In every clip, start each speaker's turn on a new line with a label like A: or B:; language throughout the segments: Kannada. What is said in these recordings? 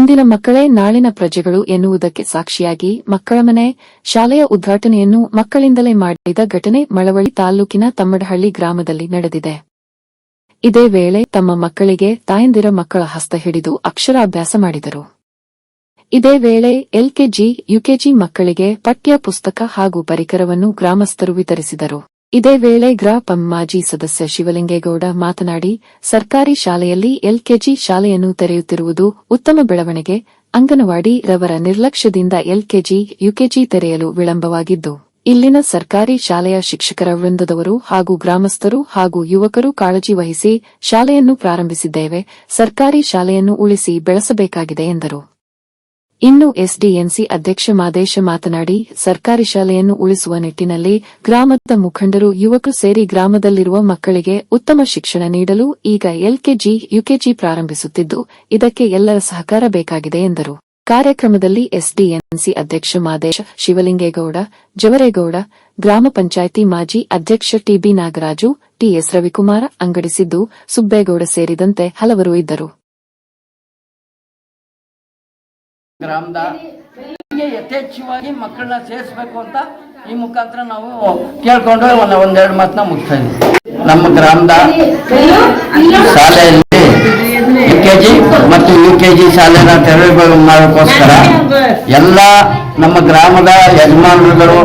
A: ಇಂದಿನ ಮಕ್ಕಳೇ ನಾಳಿನ ಪ್ರಜೆಗಳು ಎನ್ನುವುದಕ್ಕೆ ಸಾಕ್ಷಿಯಾಗಿ ಮಕ್ಕಳ ಮನೆ ಶಾಲೆಯ ಉದ್ಘಾಟನೆಯನ್ನು ಮಕ್ಕಳಿಂದಲೇ ಮಾಡಿದ ಘಟನೆ ಮಳವಳ್ಳಿ ತಾಲೂಕಿನ ತಮ್ಮಡಹಳ್ಳಿ ಗ್ರಾಮದಲ್ಲಿ ನಡೆದಿದೆ. ಇದೇ ವೇಳೆ ತಮ್ಮ ಮಕ್ಕಳಿಗೆ ತಾಯಂದಿರ ಮಕ್ಕಳ ಹಸ್ತ ಹಿಡಿದು ಅಕ್ಷರಾಭ್ಯಾಸ ಮಾಡಿದರು. ಇದೇ ವೇಳೆ ಎಲ್ಕೆಜಿ, ಯುಕೆಜಿ ಮಕ್ಕಳಿಗೆ ಪಠ್ಯ ಪುಸ್ತಕ ಹಾಗೂ ಪರಿಕರವನ್ನು ಗ್ರಾಮಸ್ಥರು ವಿತರಿಸಿದರು. ಇದೇ ವೇಳೆ ಗ್ರಾಪಂ ಮಾಜಿ ಸದಸ್ಯ ಶಿವಲಿಂಗೇಗೌಡ ಮಾತನಾಡಿ, ಸರ್ಕಾರಿ ಶಾಲೆಯಲ್ಲಿ ಎಲ್ಕೆಜಿ ಶಾಲೆಯನ್ನು ತೆರೆಯುತ್ತಿರುವುದು ಉತ್ತಮ ಬೆಳವಣಿಗೆ. ಅಂಗನವಾಡಿ ರವರ ನಿರ್ಲಕ್ಷ್ಯದಿಂದ ಎಲ್ಕೆಜಿ, ಯುಕೆಜಿ ತೆರೆಯಲು ವಿಳಂಬವಾಗಿದ್ದು, ಇಲ್ಲಿನ ಸರ್ಕಾರಿ ಶಾಲೆಯ ಶಿಕ್ಷಕರ ವೃಂದದವರು ಹಾಗೂ ಗ್ರಾಮಸ್ಥರು ಹಾಗೂ ಯುವಕರು ಕಾಳಜಿ ವಹಿಸಿ ಶಾಲೆಯನ್ನು ಪ್ರಾರಂಭಿಸಿದ್ದೇವೆ. ಸರ್ಕಾರಿ ಶಾಲೆಯನ್ನು ಉಳಿಸಿ ಬೆಳೆಸಬೇಕಾಗಿದೆ ಎಂದರು. ಇನ್ನು ಎಸ್ಡಿಎನ್ಸಿ ಅಧ್ಯಕ್ಷ ಮಾದೇಶ ಮಾತನಾಡಿ, ಸರ್ಕಾರಿ ಶಾಲೆಯನ್ನು ಉಳಿಸುವ ನಿಟ್ಟಿನಲ್ಲಿ ಗ್ರಾಮದ ಮುಖಂಡರು, ಯುವಕರು ಸೇರಿ ಗ್ರಾಮದಲ್ಲಿರುವ ಮಕ್ಕಳಿಗೆ ಉತ್ತಮ ಶಿಕ್ಷಣ ನೀಡಲು ಈಗ ಎಲ್ಕೆಜಿ, ಯುಕೆಜಿ ಪ್ರಾರಂಭಿಸುತ್ತಿದ್ದು, ಇದಕ್ಕೆ ಎಲ್ಲರ ಸಹಕಾರ ಬೇಕಾಗಿದೆ ಎಂದರು. ಕಾರ್ಯಕ್ರಮದಲ್ಲಿ ಎಸ್ಡಿಎನ್ಸಿ ಅಧ್ಯಕ್ಷ ಮಾದೇಶ, ಶಿವಲಿಂಗೇಗೌಡ, ಜವರೇಗೌಡ, ಗ್ರಾಮ ಪಂಚಾಯಿತಿ ಮಾಜಿ ಅಧ್ಯಕ್ಷ ಟಿಬಿ ನಾಗರಾಜು, ಟಿಎಸ್ ರವಿಕುಮಾರ, ಅಂಗಡಿಸಿದ್ದು, ಸುಬ್ಬೇಗೌಡ ಸೇರಿದಂತೆ ಹಲವರು ಇದ್ದರು.
B: ಗ್ರಾಮದ ಯಥೇಚ್ಛವಾಗಿ ಮಕ್ಕಳನ್ನ ಸೇರಿಸಬೇಕು ಅಂತ ಈ ಮುಖಾಂತರ ನಾವು ಕೇಳ್ಕೊಂಡು ಒಂದೆರಡು ಮಾತನ್ನ ಮುಗಿಸ್ತಾ ಇದ್ದೀವಿ. ನಮ್ಮ ಗ್ರಾಮದ ಶಾಲೆಯಲ್ಲಿ ಎಲ್ಕೆಜಿ ಮತ್ತು ಯುಕೆಜಿ ಶಾಲೆನ ತೆರವು ಮಾಡೋಕ್ಕೋಸ್ಕರ ಎಲ್ಲ ನಮ್ಮ ಗ್ರಾಮದ ಯಜಮಾನರುಗಳು,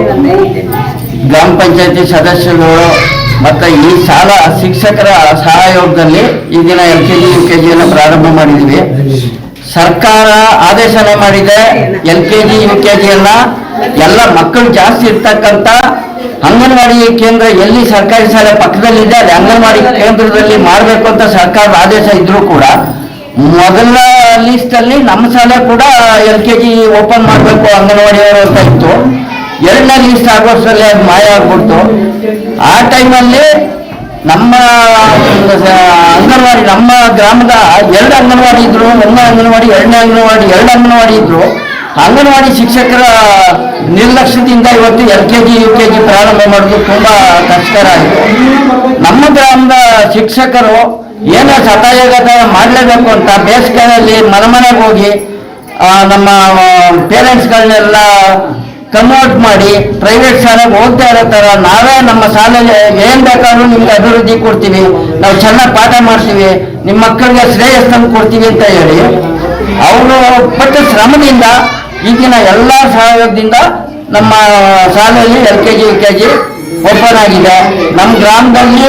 B: ಗ್ರಾಮ ಪಂಚಾಯತಿ ಸದಸ್ಯರುಗಳು ಮತ್ತು ಈ ಶಾಲಾ ಶಿಕ್ಷಕರ ಸಹಯೋಗದಲ್ಲಿ ಈ ದಿನ ಎಲ್ಕೆಜಿ, ಯುಕೆಜಿಯನ್ನು ಪ್ರಾರಂಭ ಮಾಡಿದ್ವಿ. ಸರ್ಕಾರ ಆದೇಶನೆ ಮಾಡಿದೆ, ಎಲ್ಕೆಜಿ, ಯುಕೆಜಿಯನ್ನ ಎಲ್ಲ ಮಕ್ಕಳು ಜಾಸ್ತಿ ಇರ್ತಕ್ಕಂಥ ಅಂಗನವಾಡಿ ಕೇಂದ್ರ ಎಲ್ಲಿ ಸರ್ಕಾರಿ ಶಾಲೆ ಪಕ್ಕದಲ್ಲಿದೆ ಅಲ್ಲಿ ಅಂಗನವಾಡಿ ಕೇಂದ್ರದಲ್ಲಿ ಮಾಡಬೇಕು ಅಂತ ಸರ್ಕಾರದ ಆದೇಶ ಇದ್ರೂ ಕೂಡ ಮೊದಲ ಲಿಸ್ಟ್ ಅಲ್ಲಿ ನಮ್ಮ ಶಾಲೆ ಕೂಡ ಎಲ್ಕೆಜಿ ಓಪನ್ ಮಾಡಬೇಕು ಅಂಗನವಾಡಿಯವರು ಅಂತ ಇತ್ತು. ಎರಡನೇ ಲಿಸ್ಟ್ ಆಗೋಷ್ಟರಲ್ಲಿ ಅದು ಮಾಯ ಆಗ್ಬಿಡ್ತು. ಆ ಟೈಮಲ್ಲಿ ನಮ್ಮ ಅಂಗನವಾಡಿ, ನಮ್ಮ ಗ್ರಾಮದ 2 ಅಂಗನವಾಡಿ ಇದ್ರು, 1 ಅಂಗನವಾಡಿ, 2ನೇ ಅಂಗನವಾಡಿ, 2 ಅಂಗನವಾಡಿ ಇದ್ರು. ಅಂಗನವಾಡಿ ಶಿಕ್ಷಕರ ನಿರ್ಲಕ್ಷ್ಯದಿಂದ ಇವತ್ತು ಎಲ್ಕೆಜಿ, ಯುಕೆಜಿ ಪ್ರಾರಂಭ ಮಾಡೋದು ತುಂಬಾ ಕಷ್ಟಕರ ಆಯಿತು. ನಮ್ಮ ಗ್ರಾಮದ ಶಿಕ್ಷಕರು ಏನೋ ಸತಾಯೋಗತ ಮಾಡಲೇಬೇಕು ಅಂತ ಬೇಸಿಗೆಯಲ್ಲಿ ಮನೆಗೆ ಹೋಗಿ ನಮ್ಮ ಪೇರೆಂಟ್ಸ್ಗಳನ್ನೆಲ್ಲ ಕನ್ವರ್ಟ್ ಮಾಡಿ ಪ್ರೈವೇಟ್ ಶಾಲೆಗೆ ಹೋಗ್ತಾ ಇರೋ ಥರ ನಾವೇ ನಮ್ಮ ಶಾಲೆಗೆ ಏನು ಬೇಕಾದ್ರೂ ನಿಮ್ಗೆ ಅಭಿವೃದ್ಧಿ ಕೊಡ್ತೀವಿ, ನಾವು ಚೆನ್ನಾಗಿ ಪಾಠ ಮಾಡ್ತೀವಿ, ನಿಮ್ಮ ಮಕ್ಕಳಿಗೆ ಶ್ರೇಯಸ್ಸನ್ನು ಕೊಡ್ತೀವಿ ಅಂತ ಹೇಳಿ ಅವರು ಪಟ್ಟ ಶ್ರಮದಿಂದ ಈಗಿನ ಎಲ್ಲ ಸಹಯೋಗದಿಂದ ನಮ್ಮ ಶಾಲೆಯಲ್ಲಿ ಎಲ್ಕೆಜಿ, ಯುಕೆಜಿ ಓಪನ್ ಆಗಿದೆ. ನಮ್ಮ ಗ್ರಾಮದಲ್ಲಿ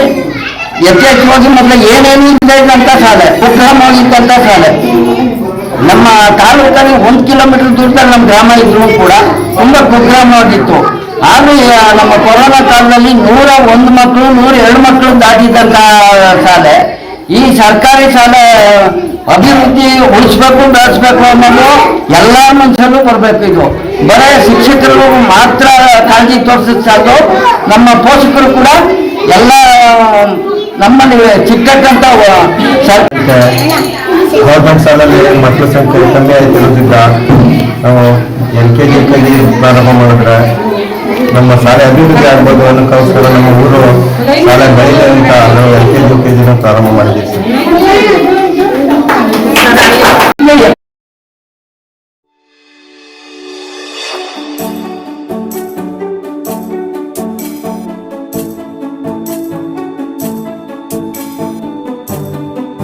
B: ಯಥೇಚ್ಛವಾಗಿ ಮೊದಲು ಏನೇನು ಇದ್ದಂಥ ಶಾಲೆ, ಉಗ್ರಮವಾಗಿದ್ದಂಥ ಶಾಲೆ, ನಮ್ಮ ತಾಲೂಕಲ್ಲಿ 1 ಕಿಲೋಮೀಟರ್ ದೂರದಲ್ಲಿ ನಮ್ಮ ಗ್ರಾಮ ಇದ್ರು ಕೂಡ ತುಂಬಾ ಕುಗ್ರಾಮವಾಗಿತ್ತು. ಆದ್ರೂ ನಮ್ಮ ಕೊರೋನಾ ಕಾಲದಲ್ಲಿ 101 ಮಕ್ಕಳು, 102 ಮಕ್ಕಳು ದಾಟಿದ್ದಂತ ಶಾಲೆ. ಈ ಸರ್ಕಾರಿ ಶಾಲೆ ಅಭಿವೃದ್ಧಿ ಉಳಿಸ್ಬೇಕು, ಬೆಳೆಸ್ಬೇಕು ಅನ್ನೋದು ಎಲ್ಲ ಮನುಷ್ಯರು ಬರಬೇಕು. ಇದು ಬರೀ ಶಿಕ್ಷಕರು ಮಾತ್ರ ಕಾಳಜಿ ತೋರಿಸಿದ ಸಾಕು, ನಮ್ಮ ಪೋಷಕರು ಕೂಡ ಎಲ್ಲ ನಮ್ಮಲ್ಲಿ ಚಿಕ್ಕಕ್ಕಂತ
C: ಗೌರ್ಮೆಂಟ್ ಶಾಲೆಯಲ್ಲಿ ಮಕ್ಕಳ ಸಂಖ್ಯೆ ಕಮ್ಮಿ ಆಯ್ತಿರೋದ್ರಿಂದ ನಾವು ಎಲ್ಕೆಜಿ, ಯುಕೆಜಿ ಪ್ರಾರಂಭ ಮಾಡಿದ್ರೆ ನಮ್ಮ ಶಾಲೆ ಅಭಿವೃದ್ಧಿ ಆಗ್ಬೋದು ಅನ್ನೋಕ್ಕೋಸ್ಕರ ನಮ್ಮ ಊರು ಶಾಲೆ ಬೆಳೀಲಿ ಅಂತ ನಾವು ಎಲ್ಕೆಜಿ, ಯುಕೆಜಿನ ಪ್ರಾರಂಭ ಮಾಡಿದ್ದೀವಿ.